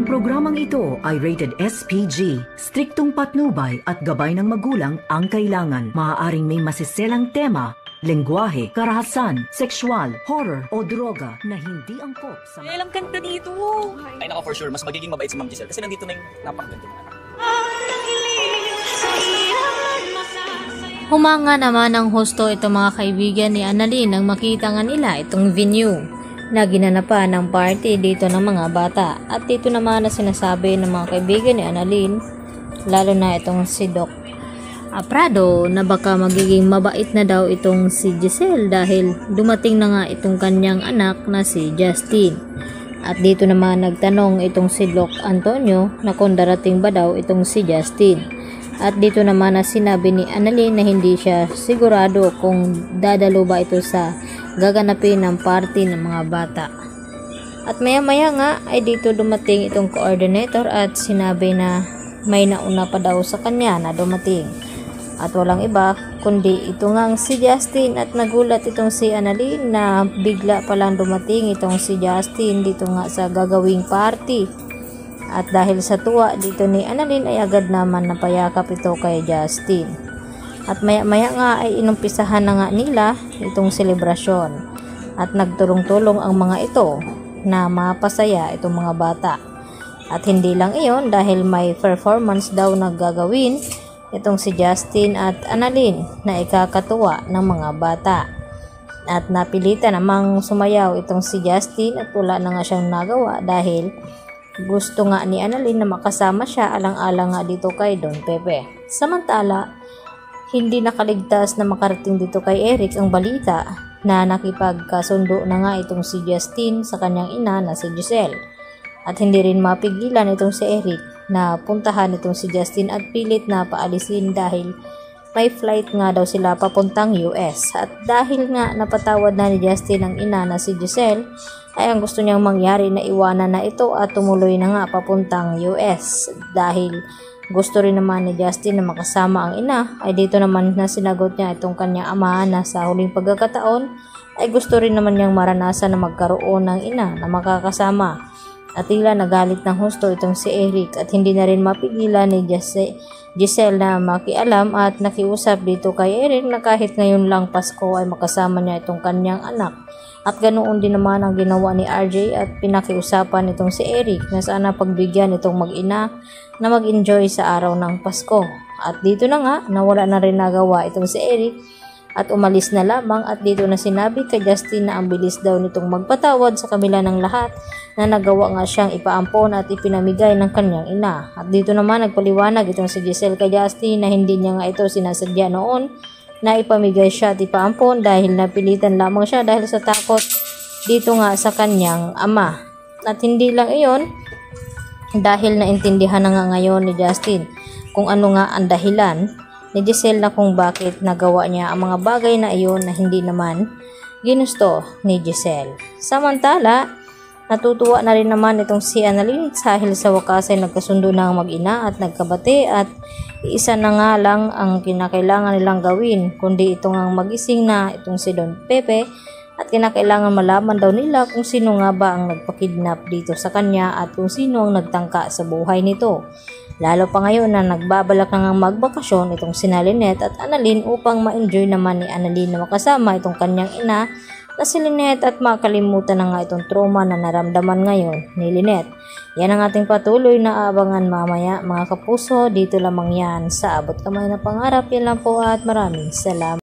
Ang programang ito ay rated SPG. Striktong patnubay at gabay ng magulang ang kailangan. Maaaring may masiselang tema, lengguwahe, karahasan, sexual, horror o droga na hindi angkop sa... Alam kanta dito. Ay nako, for sure, mas magiging mabait si Ma'am Giselle kasi nandito na yung napakaganda ng anak. Humanga naman ng husto itong mga kaibigan ni Annalyn nang makita nga nila itong venue na ginanapan ng party dito ng mga bata. At dito naman na sinasabi ng mga kaibigan ni Annalyn, lalo na itong si Doc Prado, na baka magiging mabait na daw itong si Giselle dahil dumating na nga itong kanyang anak na si Justin. At dito naman nagtanong itong si Doc Antonio na kung darating ba daw itong si Justin. At dito naman na sinabi ni Annalyn na hindi siya sigurado kung dadalo ba ito sa gaganapin ng party ng mga bata. At maya maya nga ay dito dumating itong coordinator at sinabi na may nauna pa daw sa kanya na dumating. At walang iba kundi ito ngang si Justin. At nagulat itong si Annalyn na bigla palang dumating itong si Justin dito nga sa gagawing party. At dahil sa tuwa dito ni Annalyn ay agad naman napayakap ito kay Justin. At maya maya nga ay inumpisahan na nga nila itong selebrasyon. At nagtulong-tulong ang mga ito na mapasaya itong mga bata. At hindi lang iyon, dahil may performance daw na gagawin itong si Justin at Annalyn na ikakatuwa ng mga bata. At napilitan namang sumayaw itong si Justin at wala na nga siyang nagawa dahil gusto nga ni Annalyn na makasama siya alang-alang nga dito kay Don Pepe. Samantala, hindi nakaligtas na makarating dito kay Eric ang balita na nakipagkasundo na nga itong si Justin sa kanyang ina na si Giselle. At hindi rin mapigilan itong si Eric na puntahan itong si Justin at pilit na paalisin dahil may flight nga daw sila papuntang US. At dahil nga napatawad na ni Justin ang ina na si Giselle, ay ang gusto niyang mangyari na iwanan na ito at tumuloy na nga papuntang US. Dahil gusto rin naman ni Justin na makasama ang ina, ay dito naman na sinagot niya itong kanyang ama na sa huling pagkakataon ay gusto rin naman niyang maranasan na magkaroon ng ina na makakasama. At tila nagalit ng husto itong si Eric at hindi na rin mapigilan ni Giselle na makialam at nakiusap dito kay Eric na kahit ngayon lang Pasko ay makasama niya itong kanyang anak. At ganoon din naman ang ginawa ni RJ at pinakiusapan itong si Eric na sana pagbigyan itong mag-ina na mag-enjoy sa araw ng Pasko. At dito na nga, nawala na rin nagawa itong si Eric at umalis na lamang. At dito na sinabi kay Justin na ang bilis daw nitong magpatawad sa kabila ng lahat na nagawa nga siyang ipaampon at ipinamigay ng kanyang ina. At dito naman nagpaliwanag itong si Giselle kay Justin na hindi niya nga ito sinasadya noon na ipamigay siya at ipaampon dahil napilitan lamang siya dahil sa takot dito nga sa kanyang ama. At hindi lang iyon, dahil naintindihan na nga ngayon ni Justin kung ano nga ang dahilan ni Giselle na kung bakit nagawa niya ang mga bagay na iyon na hindi naman ginusto ni Giselle. Samantala, natutuwa na rin naman itong si Annalyn dahil sa wakas ay nagkasundo na ang mag-ina at nagkabati at isa na nga lang ang kinakailangan nilang gawin kundi itong ang magising na itong si Don Pepe at kinakailangan malaman daw nila kung sino nga ba ang nagpakidnap dito sa kanya at kung sino ang nagtangka sa buhay nito. Lalo pa ngayon na nagbabalak na nga magbakasyon itong si Lynette at Annalyn upang ma-enjoy naman ni Annalyn na makasama itong kanyang ina na si Lynette at makalimutan na nga itong trauma na naramdaman ngayon ni Lynette. Yan ang ating patuloy na aabangan mamaya mga kapuso. Dito lamang yan sa Abot Kamay na Pangarap. Yan lang po at maraming salamat.